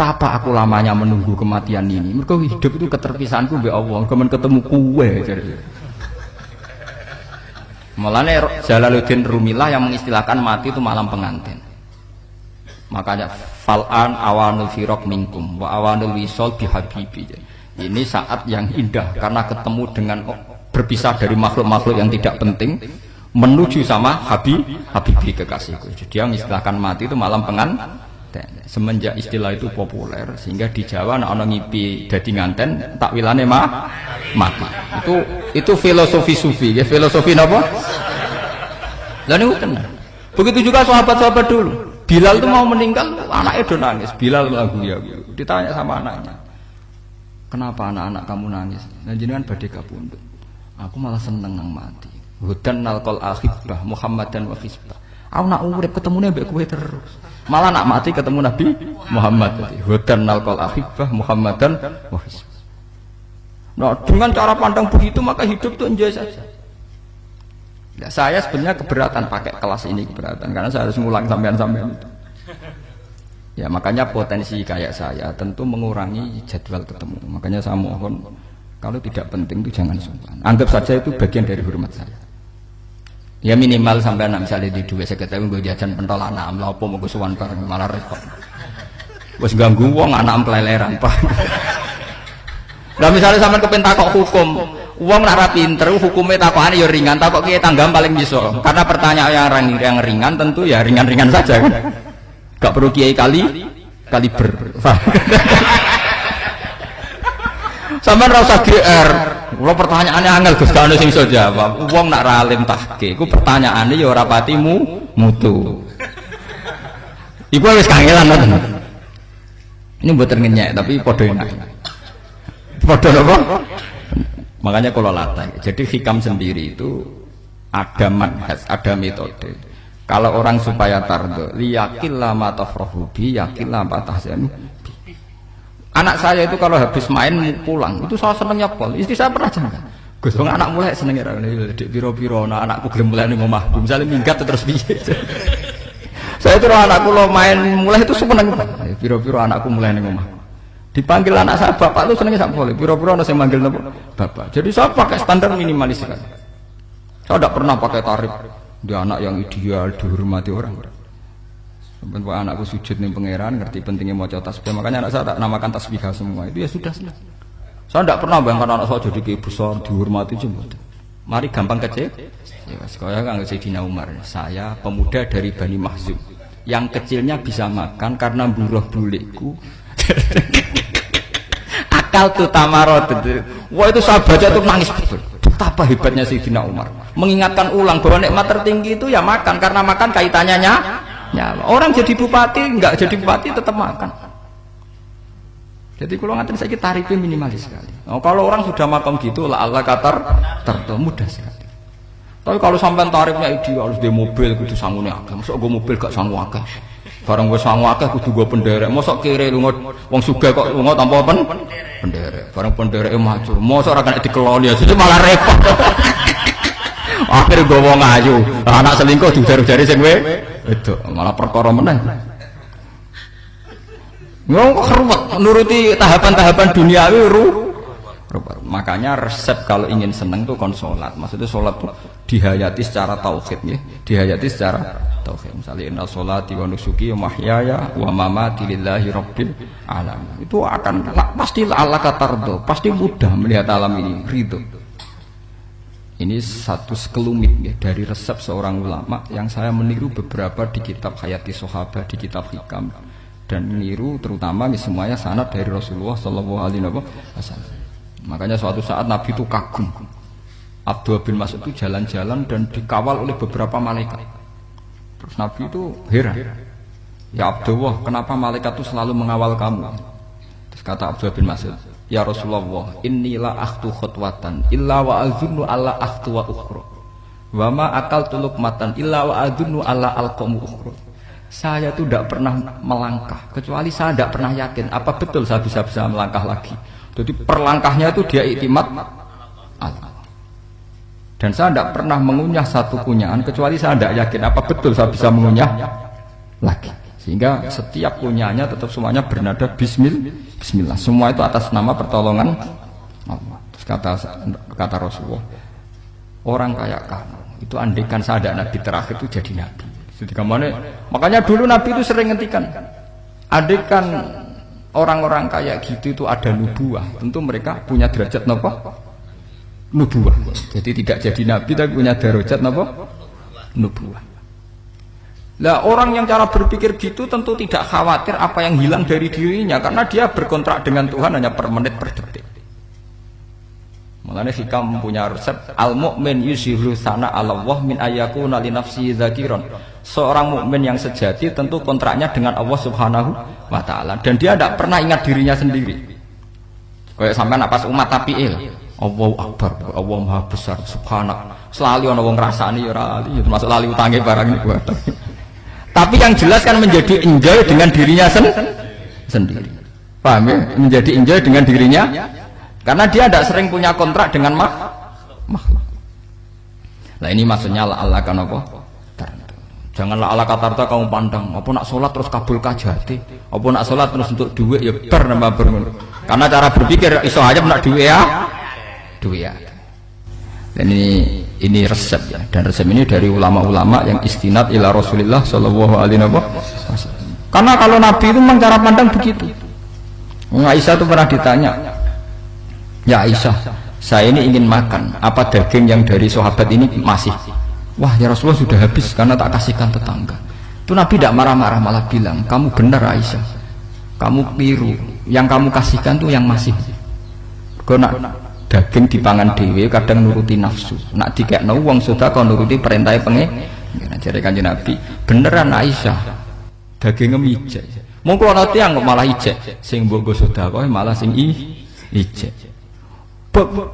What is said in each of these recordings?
betapa aku lamanya menunggu kematian ini. Mergo hidup itu keterpisahanku mbek Allah, kemen ketemu kowe jare. Mulane Jalaluddin Rumilah yang mengistilahkan mati itu malam pengantin. Makanya fal'an awanul firaq minkum wa awanul wisol bihabibi. Ini saat yang indah karena ketemu dengan berpisah dari makhluk-makhluk yang tidak penting menuju sama habibi kekasihku. Jadi dia mengistilahkan mati itu malam pengantin. Semenjak istilah itu populer sehingga di Jawa ana ngipi dadi nganten takwilane mati. Itu filosofi sufi, ya filosofi napa? Lah niku tenan. Begitu juga sahabat-sahabat dulu. Bilal itu mau meninggal, anaknya do nangis. Bilal lagu ya. Ditanya sama anaknya. Kenapa anak-anak kamu nangis? Nah jenengan badhe kapundhut. Aku malah seneng nang mati. Hudan nalqal akhibah Muhammadan wa hizbah. Aku nak urip ketemune mbek kowe terus. Malah nak mati ketemu Nabi Muhammad tadi. Hudan nalqal akhibah Muhammadan wa hizbah. Nah, dengan cara pandang begitu maka hidup itu enjoy saja. Ya, saya sebenarnya keberatan pakai kelas ini keberatan karena saya harus ngulang sampean-sampean itu. Ya, makanya potensi kayak saya tentu mengurangi jadwal ketemu. Makanya saya mohon kalau tidak penting itu jangan sungkan. Anggap saja itu bagian dari hormat saya. Ya minimal sampai misalnya di dua sekretari gue jajan pentol anak melapo mau gue suwan bareng malah repot. Wes ganggu wong anak keleleran pak. Nah misalnya sampai kepen takok hukum, uang nak pinter hukumnya takokane ya ringan, takok kiye tanggam paling bisa. Karena pertanyaan yang ringan tentu ya ringan-ringan saja. Gak perlu kiai kaliber. Sampeyan ora usah GR. Kalau pertanyaannya angel Gus gak ono sing iso jawab. Wong nak ra alim tahke, iku pertanyaane ya ora pati mutu. Iku wis kangelan ngoten. Ini mboten ngenyek tapi padha enak. Padha napa? Makanya kalau latih. Jadi hikam sendiri itu ada manhaj, ada metode. Kalau orang supaya tardo, liyakillah ma tafrahu bi, yakillah ma tahzanu. Anak saya itu kalau habis main pulang itu saya senengnya pol. Istri saya pernah jangan. Gus, wong anak mulai senengnya dik piro-piro anakku gelem mulai ning omahku. Misale minggat terus piye. Saya itu anakku lo main mulai itu seneng. Piro-piro anakku mulai ning omahku. Dipanggil anak saya bapak itu senengnya sak pol. Piro-piro ana sing manggil bapak. Jadi saya pakai standar minimalis sekali. Saya tidak pernah pakai tarif dia anak yang ideal dihormati orang. Sampai anakku sujud nih pangeran, ngerti pentingnya mau tasbih. Makanya anak saya tak namakan tasbih semua. Itu ya sudah. Saya tidak pernah bayangkan anak saya jadi kayak besar, dihormati jemput. Mari gampang kecil. Ya, sekolah kan Sayyidina Umar. Saya pemuda dari Bani Mahzum. Yang kecilnya bisa makan karena buruh bulikku. Akal tuh tamarot. Wah itu saya baca tuh nangis betul. Betapa hebatnya Sayyidina Umar. Mengingatkan ulang bahwa nikmat tertinggi itu ya makan karena makan kaitannya nyawa. Orang jadi bupati, enggak jadi bupati tetap makan. Jadi kalau ngatain saya tarifnya minimalis sekali. Oh, kalau orang sudah makan gitu, lah Allah katar mudah sekali. Tapi kalau sampai tarifnya ideal harus di mobil, kudu sangune akeh. Mosok gue mobil gak sanggup akeh. Barang gue sanggup akeh kudu gue penderek. Mosok kiri lunga wong sugih kok lunga tanpa penderek. Barang pendereke maju. Mosok ora kena dikeloni aja malah repot. Akhir gue wong ayu, anak selingkuh diujar-ujari sing itu malah perkara meneh. Ngomong ruwet menuruti tahapan-tahapan duniawi Makanya resep kalau ingin seneng tuh kon sholat. Maksudnya sholat tuh dihayati secara tauhid ya. Dihayati secara tauhid. Misalnya inna sholati wa nusuki wa mahyaya wa mamati lillahi rabbil alamin. Itu akan pasti Allah katardo, pasti mudah melihat alam ini ridho. Ini satu sekelumit ya, dari resep seorang ulama yang saya meniru beberapa di kitab Hayati Sahabat, di kitab Hikam, dan meniru terutama semuanya sanad dari Rasulullah Shallallahu Alaihi Wasallam. Makanya suatu saat Nabi itu kagum. Abdullah bin Mas'ud itu jalan-jalan dan dikawal oleh beberapa malaikat. Terus Nabi itu heran. Ya Abdullah, kenapa malaikat itu selalu mengawal kamu? Terus kata Abdullah bin Mas'ud, ya Rasulullah, inilah akhtu khutwatan illa wa azunnu alla akhtu wa ukhra wa ma akaltu luqmatan illa wa azunnu alla alqamu ukhra. Saya itu tidak pernah melangkah kecuali saya tidak pernah yakin apa betul saya bisa melangkah lagi. Jadi perlangkahnya itu dia iktimat Allah. Dan saya tidak pernah mengunyah satu kunyahan kecuali saya tidak yakin apa betul saya bisa mengunyah lagi. Sehingga setiap punyanya tetap semuanya bernada bismillah. Semua itu atas nama pertolongan Allah. Terus kata Rasulullah, orang kayak kamu itu andaikan saya ada nabi terakhir itu jadi nabi. Jadi makanya dulu nabi itu sering ngendikan, andaikan orang-orang kayak gitu itu ada nubuah, tentu mereka punya derajat napa? Nubuah. Jadi tidak jadi nabi tapi punya derajat napa? Nubuah. Lah orang yang cara berpikir gitu tentu tidak khawatir apa yang hilang dari dirinya karena dia berkontrak dengan Tuhan hanya per menit per detik. Mulane hikam punya resep al-mu'min yusiru sana Allah min ayyakuna li nafsi dzakiron. Seorang mukmin yang sejati tentu kontraknya dengan Allah Subhanahu wa taala dan dia tidak pernah ingat dirinya sendiri. Kayak sampean pas umat tapiil, Allahu Akbar, Allah Maha Besar, subhanak. Selalu ana wong ngrasani ya ora lali, termasuk lali utange barang niku. Tapi yang jelas kan menjadi enjoy dengan dirinya sendiri. Paham ya? Menjadi enjoy dengan dirinya karena dia tidak sering punya kontrak dengan makhluk. Nah ini maksudnya Allah kan apa? Janganlah Allah kata kamu pandang apa nak sholat terus kabul kajati, apa nak sholat terus untuk duit ya bernama bermun. Karena cara berpikir iso aja nak duit ya. Dan ini resep ya, dan resep ini dari ulama-ulama yang istinad ila Rasulullah sallallahu alaihi wasallam. Karena kalau Nabi itu memang cara pandang begitu. Aisyah itu pernah ditanya, ya Aisyah, saya ini ingin makan, apa daging yang dari sahabat ini masih? Wah ya Rasulullah sudah habis karena tak kasihkan tetangga. Itu Nabi tidak marah-marah, malah bilang, kamu benar Aisyah, kamu keliru, yang kamu kasihkan tuh yang masih. Karena daging dipangan dewe kadang nuruti nafsu, nak dikekno wong sedekah nuruti perintah pengen. Jare Kanjeng Nabi, beneran Aisyah dagingnya mijek. Mongko ana tiyang kok malah ijek, sing mbok sedekah malah sing ijek.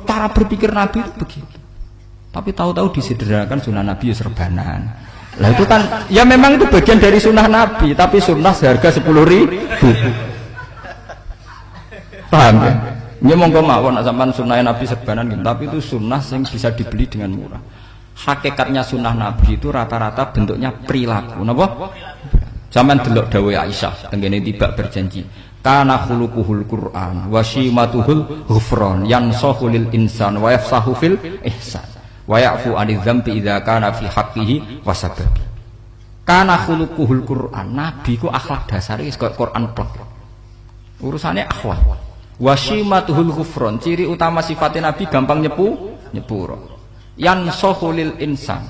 Cara berpikir Nabi itu begitu. Tapi tahu-tahu disederhanakan sunnah Nabi serbanan. Lah itu kan ya memang itu bagian dari sunnah Nabi, tapi sunnah seharga 10.000. Paham ya? Ini monggo mawon sampean sunnah Nabi serbanan gitu, tapi itu sunnah yang bisa dibeli dengan murah. Hakikatnya sunnah Nabi itu rata-rata bentuknya perilaku. Napa? Sampean delok dawuh Aisyah tengene tibak berjanji. Kana khuluquhul Qur'an wa shimatuhul ghufran yansahu lil insan wa yafsahu fil ihsan wa ya'fu 'anil dzambi idza kana fi haqqihi wa sababi. Kana khuluquhul Qur'an, Nabi ku akhlak dasare wis kaya Quran plek. Urusane akhlak. Wasimatuhul ghufron, ciri utama sifatnya Nabi gampang nyepuro. Yansahu lil insan,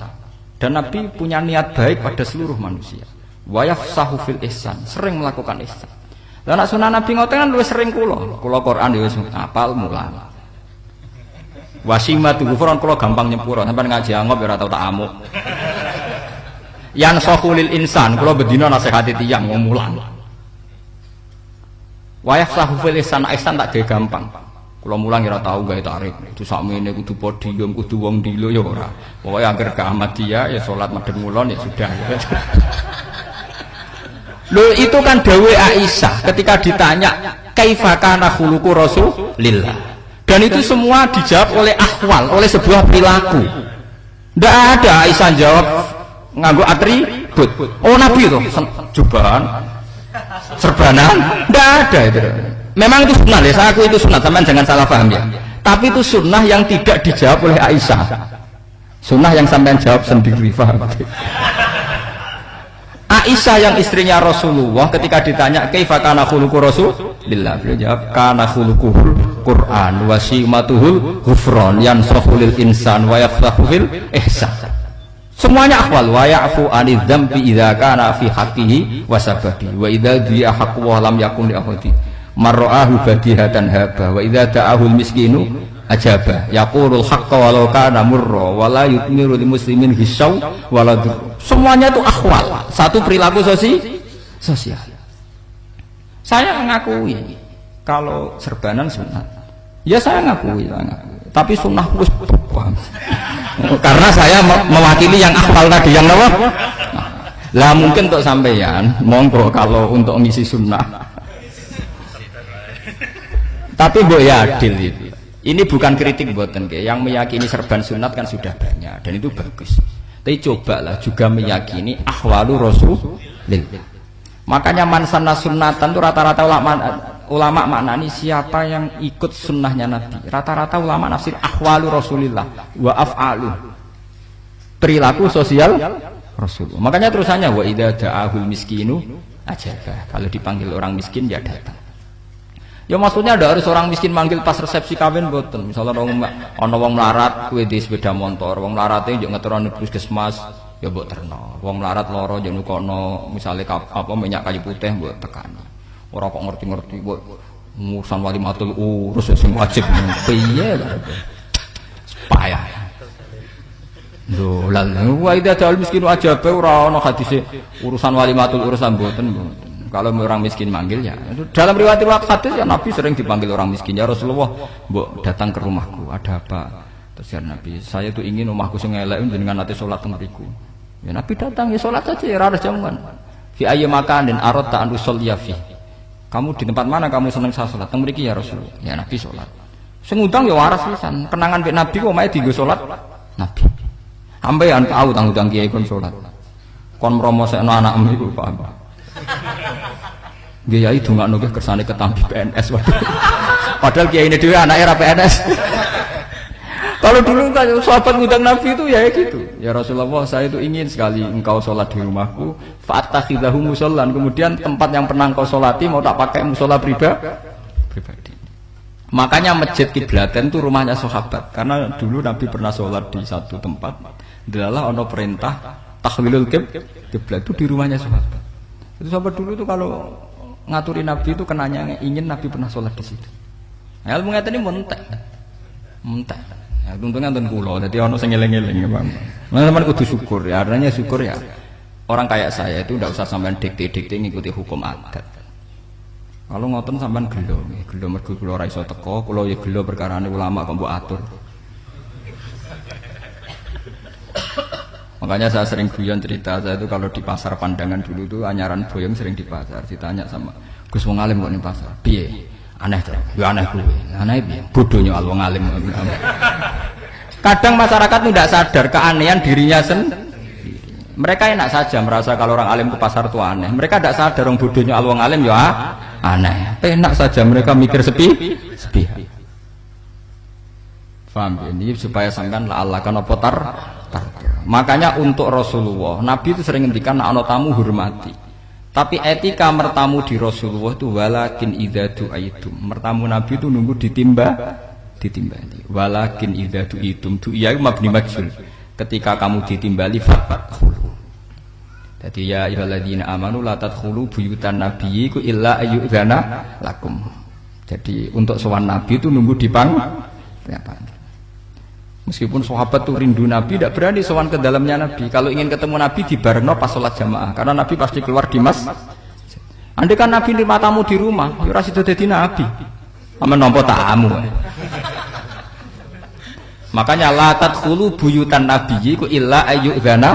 dan Nabi punya niat baik pada seluruh manusia. Wayafsahu fil ihsan, sering melakukan ihsan. Lah nek sunah Nabi ngoten kan luwih sering kula Quran ya wis apal mulang. Wasimatuhul ghufron kula gampang nyepuro, sampeyan ngaji angop ya ora tau tak amuk. Yansahu lil insan, kula bedina nasihati tiyang wong mulang. Wayah sahu fil ihsan tak gawe gampang. Kula mulang ora tau gawe tarik. Itu sakmene kudu podium, kudu wong dilo ya ora. Pokoke anggere ke Ahmadiyah ya salat madhep ngulon ya sudah. Loh itu kan dawuh Aisyah ketika ditanya kaifa kana khuluqu Rasulillah. Dan itu semua dijawab oleh ahwal, oleh sebuah perilaku. Ndak ada Aisyah jawab nganggo atribut. Oh Nabi itu jubahan serbanan, tidak ada itu. Memang itu sunnah ya, saya aku itu sunnah, teman jangan salah paham ya. Tapi itu sunnah yang tidak dijawab oleh Aisyah. Sunnah yang sampean jawab sendiri, paham? Aisyah yang istrinya Rasulullah ketika ditanya kaifa kana khuluqu Rasulillah, beliau jawab kana khuluquhul Qur'an wa simatuhul ghufran yansahu lil insan wa yafsahu fil ihsan. Semuanya akhwal wa ya'fu 'anil dzambi idza kana fi haqqihi wa sababi wa idza di'a haqqu wa lam yakun li ahadi marra'ahu badihatan haba wa idza da'ahul miskinu ajaba yaqulul haqqa walau kana murra wa la yutmiru lil muslimin hisaw wa la dur. Semuanya itu akhwal, satu perilaku sosial. Saya mengakui kalau serbanan sunat. Ya saya ngakui. Tapi sunnah wis paham. Karena saya mewakili yang akhwal tadi yang apa? Lah mungkin untuk sampeyan monggo kalau untuk ngisi sunnah. Tapi mbok ya adil itu. Ini bukan kritik mboten nggih. Yang meyakini serban sunat kan sudah banyak dan itu bagus. Tapi cobalah juga meyakini ahwalu Rasulillah. Makanya man sanna sunnatan itu rata-rata ulama maknani siapa yang ikut sunnahnya Nabi. Rata-rata ulama nafsir ahwalu Rasulillah wa af'alu, perilaku sosial Rasulullah. Makanya terusannya wa idza da'ahul miskinu ajabah, kalau dipanggil orang miskin ya datang. Ya maksudnya ada harus orang miskin manggil pas resepsi kawin boten. Misalnya ana wong melarat kuwi di sepeda motor, wong melarate yo ngeturane puskesmas ya mbok terno. Wong melarat lara yo nukono misale apa minyak kayu putih mbok tekani. Ora kok ngerti-ngerti mbok urusan walimatul urus sing wajib piye lho. Payah. Lho lan wa idza dal miskin ajabe ora ana hadise urusan walimatul urusan mboten. Kalau orang miskin manggil ya dalam riwayat hadis ya Nabi sering dipanggil orang miskin, ya Rasulullah mbok datang ke rumahku ada apa, terus ya Nabi saya tuh ingin rumahku sing elek jenengan nate salat teng mriku. Ya Nabi datang ya salat saja ya ora jaman. Fi ayyi makanin aradta an usolliya fi. Kamu di tempat mana kamu seneng saya salat teng mriki ya Rasulullah. Ya Nabi salat. Sing ngundang ya waras pisan, kenangan mek Nabi kok mae dienggo salat Nabi. Ampean tahu tanggung kiai kon salat. Kon mromosekno anakmu iku paham. Kiai dongakno nggih kersane ketampi PNS. Padahal kiai ini dhewe anake ra PNS. Kalau dulu kan sahabat ngundang Nabi itu ya gitu. Ya Rasulullah, saya itu ingin sekali engkau sholat di rumahku. Fa'attakhidhahu musollan. Kemudian tempat yang pernah engkau sholati mau tak pakai musola pribadi. Makanya masjid Kiblaten itu rumahnya sahabat. Karena dulu Nabi pernah sholat di satu tempat. Adalah ono perintah tahwilul kiblat itu di rumahnya sahabat. Itu sahabat dulu itu kalau ngaturi Nabi itu kenanya ingin Nabi pernah sholat di situ. Nah, ilmu ngeten ini mentek. Ya, untungnya nonton kulo, jadi ono sing eling-eling ya Bang. Teman-teman kudu syukur ya, artinya syukur ya. Orang kayak saya itu tidak usah sampean dikte-dikte ngikuti hukum adat. Kalau ngoten sampean gelo mergo kula ora iso teko, kula ya gelo perkarane ulama kok mbok atur. Makanya saya sering guyon cerita saya itu kalau di pasar Pandangan dulu itu anyaran boyong sering di pasar ditanya sama Gus wong alim kok ning pasar. Piye? Aneh tuh, ya aneh kuwi. Aneh piye? Bodohnya wong alim. Kadang masyarakat itu tidak sadar keanehan dirinya sendiri. Mereka enak saja merasa kalau orang alim ke pasar itu aneh. Mereka tidak sadar orang bodohnya wong alim ya aneh. Enak saja mereka mikir sepi. Paham ya? Ini supaya sampean Allah kan apa tar. Makanya untuk Rasulullah, Nabi itu sering ngendikan ana tamu hormati. Tapi etika mertamu di Rasulullah itu walakin idza du'aitum. Mertamu Nabi itu nunggu ditimbali. Walakin idza du'itum du'iya mabni majhul. Ketika kamu ditimbali fadkhulu. Jadi ya ayyuhalladzina amanu la tadkhulu buyutan nabiyyi illa ayyudzana lakum. Jadi untuk sowan Nabi itu nunggu meskipun sahabat tuh rindu Nabi, tidak berani sowan ke dalamnya Nabi. Kalau ingin ketemu Nabi dibarengno pas sholat jamaah, karena Nabi pasti keluar di masjid. Andai kan Nabi nerima tamu di rumah, ya ora sida dadi Nabi. Amen nampa tamu. Makanya la tadkhulu buyutan nabiyyi illa ayyudzana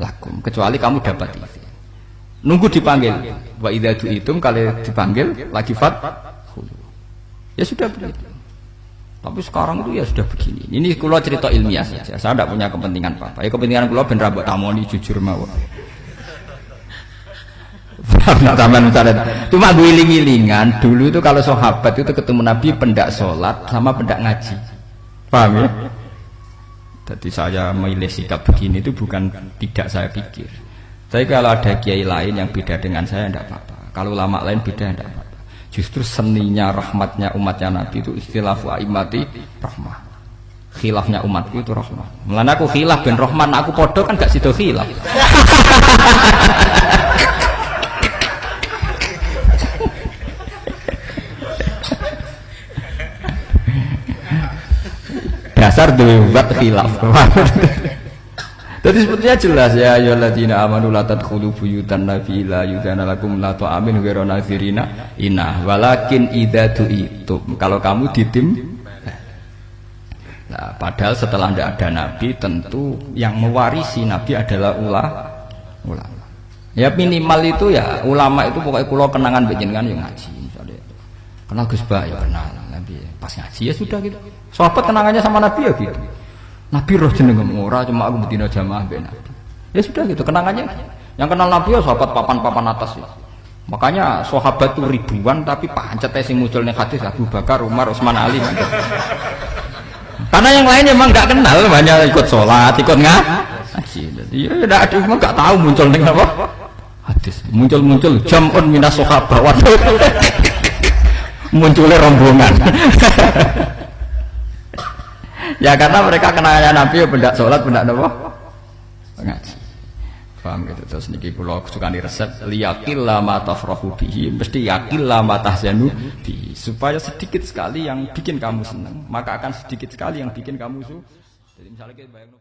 lakum, kecuali kamu dapat izin. Nunggu dipanggil. Wa idza du'itum, kalau dipanggil lagi fadkhulu. Ya sudah begitu. Tapi sekarang itu ya sudah begini. Ini kalau cerita ilmiah saja. Saya tidak punya kepentingan apa-apa. Ya kepentingan kalau ben rambut tamoni jujur mawon. Cuma guling-gilingan dulu itu kalau sahabat itu ketemu Nabi pendak sholat sama pendak ngaji. Paham ya? Jadi saya memilih sikap begini itu bukan tidak saya pikir. Tapi kalau ada kiai lain yang beda dengan saya tidak apa-apa. Kalau ulama lain beda tidak apa-apa. Justru seninya rahmatnya umatnya Nabi itu istilafu aimati rahmah. Khilafnya umatku itu rahmah. Mulane aku khilaf ben rahman, aku podo kan gak sido khilaf. Dasar duwe buat khilaf. Jadi sepertinya jelas ya ayyuhalladzina amanu la tadkhulu buyutan nabi la yudzana lakum la ta'amin ghairu nazirina inna walakin idza du'itum. Kalau kamu nah, padahal setelah tidak ada nabi tentu yang mewarisi nabi adalah ulama. Ya minimal itu ya ulama itu pokoknya kula kenangan panjenengan yang ngaji misalnya. Kenal Gus Ba ya kenal nabi pas ngaji ya sudah gitu. Sahabat kenangannya sama nabi ya gitu. Nabi roh jenengem ora cuma aku betina jamaah mbek Nabi. Ya sudah gitu kenangannya. Yang kenal Nabi ya sahabat papan-papan atas ya. Makanya sahabat itu ribuan tapi pancet sing muncul ning hadis Abu Bakar, Umar, Utsman, Ali. Karena yang lain memang nggak kenal, hanya ikut sholat, ikut ngaji. Jadi ya tidak ada, memang nggak tahu muncul ning apa hadis. Muncul jam'un minas sahabat. Waduh. Munculnya rombongan. Ya karena mereka kenalnya Nabi ya benda sholat, benda apa? Ngaji. Paham gitu. Terus niki kula sukani resep liyaqil ma tafrahu bihi, mesti yaqil ma tahzanu bihi, supaya sedikit sekali yang bikin kamu senang, maka akan sedikit sekali yang bikin kamu Jadi misalnya kita bayang